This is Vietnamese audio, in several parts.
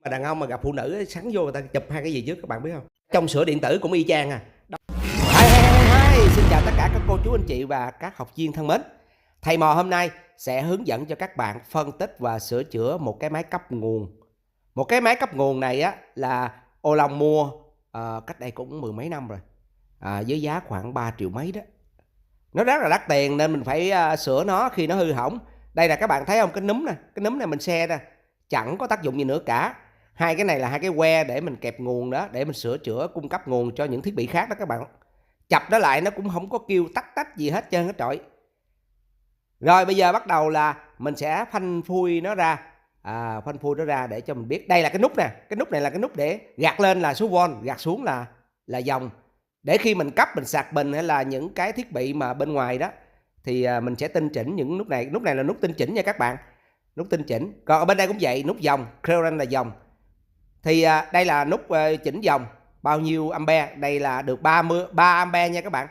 Mà đàn ông mà gặp phụ nữ sắn vô người ta chụp hai cái gì trước các bạn biết không? Trong sửa điện tử cũng y chang à. Hi, xin chào tất cả các cô chú anh chị và các học viên thân mến. Thầy Mò hôm nay sẽ hướng dẫn cho các bạn phân tích và sửa chữa một cái máy cấp nguồn. Một cái máy cấp nguồn này á là Ô Long mua cách đây cũng mười mấy năm rồi, với giá khoảng 3 triệu mấy đó. Nó rất là đắt tiền nên mình phải sửa nó khi nó hư hỏng. Đây là các bạn thấy không, cái núm nè, cái núm này mình xe ra chẳng có tác dụng gì nữa cả. Hai cái này là hai cái que để mình kẹp nguồn đó, để mình sửa chữa cung cấp nguồn cho những thiết bị khác đó các bạn. Chập nó lại nó cũng không có kêu tách tách gì hết trơn hết trọi. Rồi bây giờ bắt đầu là mình sẽ phanh phui nó ra, phanh phui nó ra để cho mình biết. Đây là cái nút nè, cái nút này là cái nút để gạt lên là số vôn, gạt xuống là dòng. Để khi mình cấp, mình sạc bình hay là những cái thiết bị mà bên ngoài đó thì mình sẽ tinh chỉnh những nút này. Nút này là nút tinh chỉnh nha các bạn, nút tinh chỉnh. Còn ở bên đây cũng vậy, nút dòng, clearance là dòng. Thì đây là nút chỉnh dòng bao nhiêu ampere. Đây là được 3 ampere nha các bạn,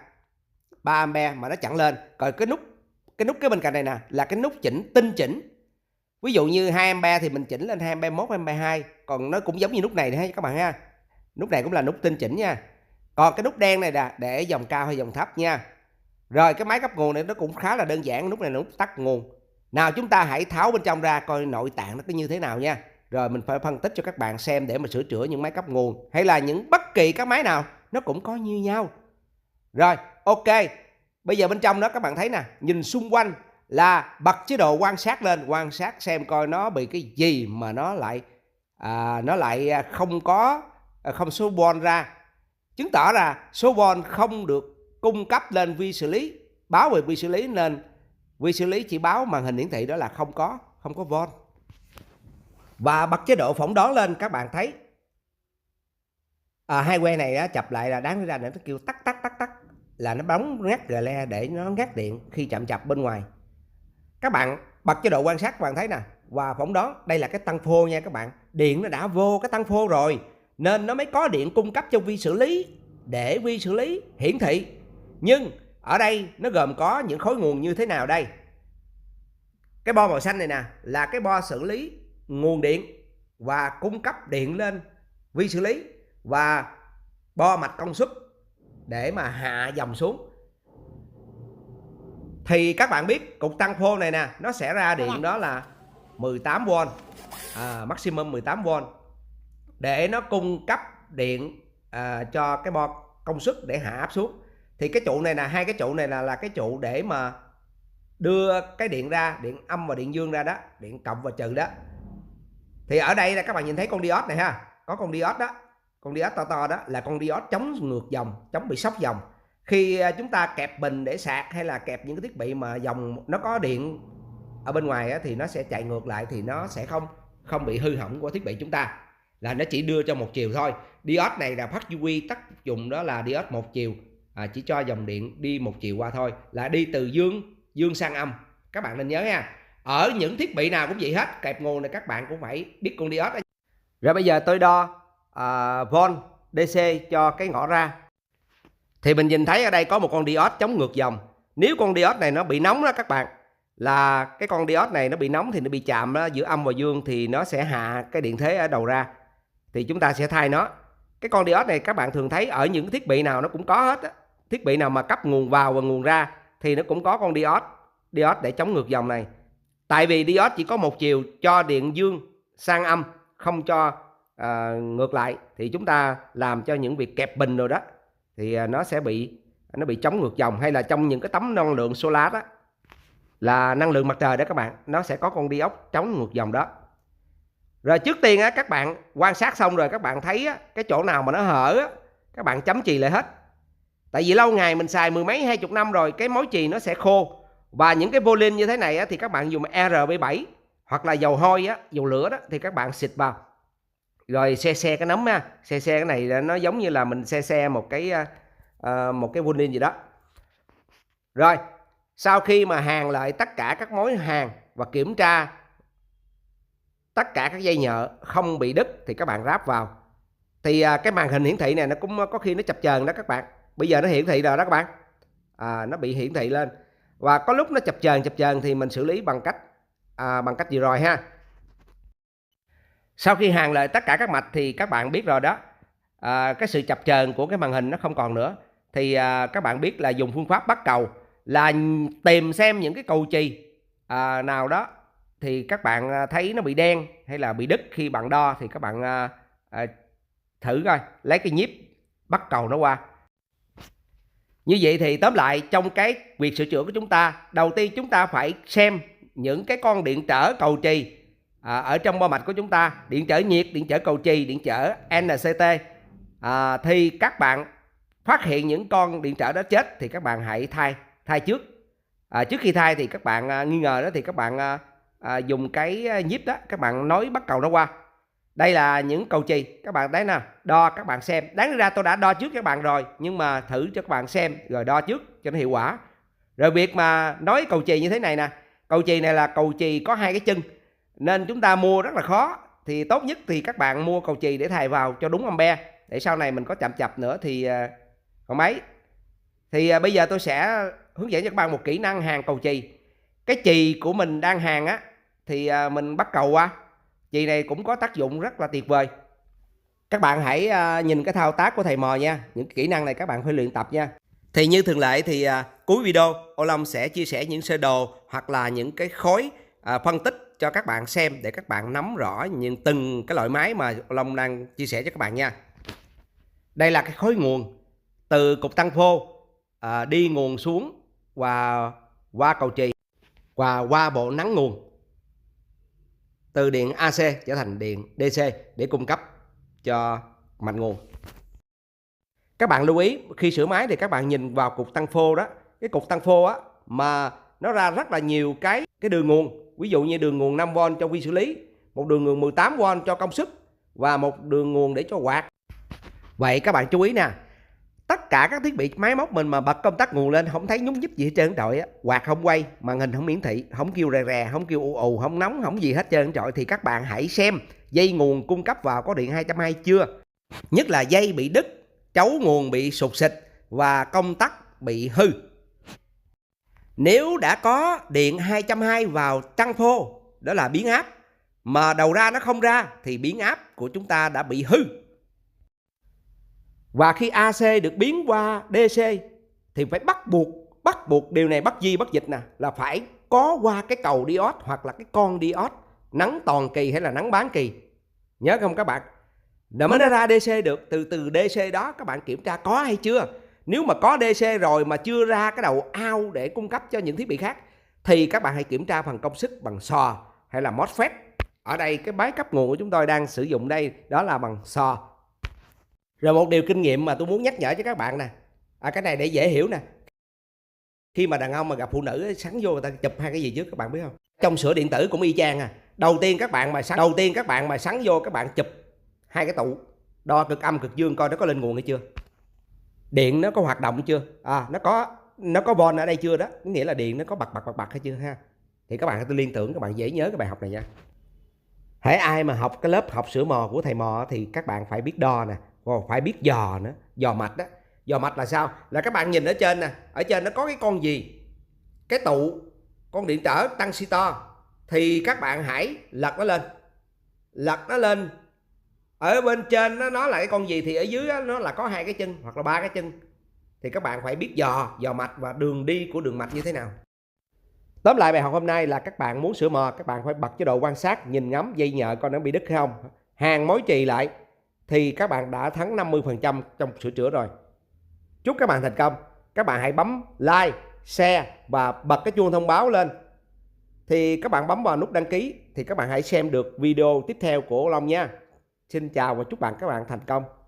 3 ampere mà nó chặn lên. Còn cái nút cái bên cạnh này nè là cái nút chỉnh tinh chỉnh. Ví dụ như 2 ampere thì mình chỉnh lên 2 ampere 1, ampere 2. Còn nó cũng giống như nút này ha các bạn ha. Nút này cũng là nút tinh chỉnh nha. Còn cái nút đen này là để dòng cao hay dòng thấp nha. Rồi cái máy cấp nguồn này nó cũng khá là đơn giản. Nút này là nút tắt nguồn. Nào chúng ta hãy tháo bên trong ra coi nội tạng nó có như thế nào nha. Rồi mình phải phân tích cho các bạn xem để mà sửa chữa những máy cấp nguồn hay là những bất kỳ các máy nào nó cũng có như nhau. Rồi ok, bây giờ bên trong đó các bạn thấy nè, nhìn xung quanh là bật chế độ quan sát lên, quan sát xem coi nó bị cái gì mà nó lại không số volt ra, chứng tỏ là số volt không được cung cấp lên vi xử lý, báo về vi xử lý, nên vi xử lý chỉ báo màn hình hiển thị đó là không có volt. Và bật chế độ phỏng đoán lên, các bạn thấy hai que này á, chập lại là đáng ra để nó kêu tắt là nó bóng ngắt rờ le để nó ngắt điện khi chạm chập bên ngoài. Các bạn bật chế độ quan sát, các bạn thấy nè, và phỏng đoán đây là cái tăng phô nha các bạn. Điện nó đã vô cái tăng phô rồi nên nó mới có điện cung cấp cho vi xử lý để vi xử lý hiển thị. Nhưng ở đây nó gồm có những khối nguồn như thế nào đây? Cái bo màu xanh này nè là cái bo xử lý nguồn điện và cung cấp điện lên vi xử lý, và bo mạch công suất để mà hạ dòng xuống. Thì các bạn biết cục tăng phô này nè, nó sẽ ra điện đó là 18V, maximum 18V, để nó cung cấp điện cho cái bo công suất để hạ áp xuống. Thì cái trụ này nè, hai cái trụ này là cái trụ để mà đưa cái điện ra, điện âm và điện dương ra đó, điện cộng và trừ đó. Thì ở đây là các bạn nhìn thấy con diode này ha, có con diode đó, con diode to đó là con diode chống ngược dòng, chống bị sốc dòng. Khi chúng ta kẹp bình để sạc hay là kẹp những cái thiết bị mà dòng nó có điện ở bên ngoài á, thì nó sẽ chạy ngược lại, thì nó sẽ không bị hư hỏng của thiết bị chúng ta, là nó chỉ đưa cho một chiều thôi. Diode này là phát huy tác dụng đó là diode một chiều, chỉ cho dòng điện đi một chiều qua thôi, là đi từ dương sang âm. Các bạn nên nhớ nha, ở những thiết bị nào cũng vậy hết, kẹp nguồn này các bạn cũng phải biết con diode. Rồi bây giờ tôi đo volt DC cho cái ngõ ra. Thì mình nhìn thấy ở đây có một con diode chống ngược dòng. Nếu con diode này nó bị nóng đó các bạn, là cái con diode này nó bị nóng thì nó bị chạm đó, giữa âm và dương thì nó sẽ hạ cái điện thế ở đầu ra. Thì chúng ta sẽ thay nó. Cái con diode này các bạn thường thấy ở những thiết bị nào nó cũng có hết á. Thiết bị nào mà cấp nguồn vào và nguồn ra thì nó cũng có con diode để chống ngược dòng này. Tại vì diode chỉ có một chiều, cho điện dương sang âm, không cho ngược lại, thì chúng ta làm cho những việc kẹp bình rồi đó thì nó sẽ bị chống ngược dòng. Hay là trong những cái tấm năng lượng solar đó, là năng lượng mặt trời đó các bạn, nó sẽ có con diode chống ngược dòng đó. Rồi trước tiên á, các bạn quan sát xong rồi các bạn thấy á, cái chỗ nào mà nó hở á, các bạn chấm chì lại hết. Tại vì lâu ngày mình xài mười mấy 20 năm rồi, cái mối chì nó sẽ khô. Và những cái vô linh như thế này á, thì các bạn dùng RB7 hoặc là dầu hôi á, dầu lửa đó, thì các bạn xịt vào rồi xe cái nấm ha, xe cái này nó giống như là mình xe một cái vô linh gì đó. Rồi sau khi mà hàn lại tất cả các mối hàn và kiểm tra tất cả các dây nhợ không bị đứt thì các bạn ráp vào. Thì cái màn hình hiển thị này nó cũng có khi nó chập chờn đó các bạn. Bây giờ nó hiển thị rồi đó các bạn, nó bị hiển thị lên. Và có lúc nó chập chờn thì mình xử lý bằng cách gì rồi ha. Sau khi hàn lại tất cả các mạch thì các bạn biết rồi đó, cái sự chập chờn của cái màn hình nó không còn nữa. Thì các bạn biết là dùng phương pháp bắt cầu là tìm xem những cái cầu chì nào đó thì các bạn thấy nó bị đen hay là bị đứt khi bạn đo, thì các bạn thử coi, lấy cái nhíp bắt cầu nó qua. Như vậy thì tóm lại trong cái việc sửa chữa của chúng ta, đầu tiên chúng ta phải xem những cái con điện trở cầu chì ở trong bo mạch của chúng ta, điện trở nhiệt, điện trở cầu chì, điện trở NCT. Thì các bạn phát hiện những con điện trở đó chết thì các bạn hãy thay trước. Trước khi thay thì các bạn nghi ngờ đó thì các bạn dùng cái nhíp đó, các bạn nối bắt cầu nó qua. Đây là những cầu chì, các bạn thấy nè, đo các bạn xem. Đáng ra tôi đã đo trước các bạn rồi, nhưng mà thử cho các bạn xem rồi đo trước cho nó hiệu quả. Rồi việc mà nối cầu chì như thế này nè, cầu chì này là cầu chì có 2 cái chân nên chúng ta mua rất là khó. Thì tốt nhất thì các bạn mua cầu chì để thài vào cho đúng ampere, để sau này mình có chậm chập nữa thì còn mấy. Thì bây giờ tôi sẽ hướng dẫn cho các bạn một kỹ năng hàn cầu chì. Cái chì của mình đang hàn á thì mình bắt cầu qua. Chì này cũng có tác dụng rất là tuyệt vời. Các bạn hãy nhìn cái thao tác của thầy Mò nha. Những kỹ năng này các bạn phải luyện tập nha. Thì như thường lệ thì cuối video Ô Long sẽ chia sẻ những sơ đồ hoặc là những cái khối phân tích cho các bạn xem để các bạn nắm rõ những từng cái loại máy mà Ô Long đang chia sẻ cho các bạn nha. Đây là cái khối nguồn từ cục tăng phô đi nguồn xuống và qua cầu chì và qua bộ nắng nguồn, từ điện AC trở thành điện DC để cung cấp cho mạch nguồn. Các bạn lưu ý khi sửa máy thì các bạn nhìn vào cục tăng phô đó, cái cục tăng phô á mà nó ra rất là nhiều cái đường nguồn. Ví dụ như đường nguồn 5V cho vi xử lý, một đường nguồn 18V cho công suất và một đường nguồn để cho quạt. Vậy các bạn chú ý nè, tất cả các thiết bị máy móc mình mà bật công tắc nguồn lên không thấy nhúng nhích gì hết trơn trọi á, quạt không quay, màn hình không hiển thị, không kêu rè rè, không kêu ù ù, không nóng, không gì hết trơn trọi, thì các bạn hãy xem dây nguồn cung cấp vào có điện 220 chưa. Nhất là dây bị đứt, chấu nguồn bị sụt xịt và công tắc bị hư. Nếu đã có điện 220 vào tăng phô, đó là biến áp, mà đầu ra nó không ra thì biến áp của chúng ta đã bị hư. Và khi AC được biến qua DC thì phải bắt buộc điều này bắt di bắt dịch nè, là phải có qua cái cầu diode hoặc là cái con diode nắng toàn kỳ hay là nắng bán kỳ. Nhớ không các bạn? Để mới nó ra DC được, từ DC đó các bạn kiểm tra có hay chưa. Nếu mà có DC rồi mà chưa ra cái đầu out để cung cấp cho những thiết bị khác thì các bạn hãy kiểm tra phần công suất bằng SO hay là MOSFET. Ở đây cái máy cấp nguồn của chúng tôi đang sử dụng đây đó là bằng SO. Rồi một điều kinh nghiệm mà tôi muốn nhắc nhở cho các bạn nè, cái này để dễ hiểu nè. Khi mà đàn ông mà gặp phụ nữ sắn vô người ta chụp hai cái gì trước các bạn biết không? Trong sửa điện tử cũng y chang Đầu tiên các bạn mà sắn vô các bạn chụp hai cái tụ, đo cực âm cực dương coi nó có lên nguồn hay chưa. Điện nó có hoạt động chưa? Nó có von ở đây chưa đó, nghĩa là điện nó có bật hay chưa ha. Thì các bạn tôi liên tưởng các bạn dễ nhớ cái bài học này nha. Hễ ai mà học cái lớp học sửa mò của thầy Mò thì các bạn phải biết đo nè, phải biết dò nữa, dò mạch đó. Dò mạch là sao? Là các bạn nhìn ở trên nè, ở trên nó có cái con gì? Cái tụ, con điện trở tăng si to thì các bạn hãy lật nó lên. Lật nó lên. Ở bên trên nó là cái con gì thì ở dưới nó là có hai cái chân hoặc là ba cái chân. Thì các bạn phải biết dò mạch và đường đi của đường mạch như thế nào. Tóm lại bài học hôm nay là các bạn muốn sửa mò, các bạn phải bật chế độ quan sát, nhìn ngắm dây nhợ coi nó bị đứt hay không. Hàn mối chì lại thì các bạn đã thắng 50% trong sửa chữa rồi. Chúc các bạn thành công. Các bạn hãy bấm like, share và bật cái chuông thông báo lên. Thì các bạn bấm vào nút đăng ký thì các bạn hãy xem được video tiếp theo của Long nha. Xin chào và chúc các bạn thành công.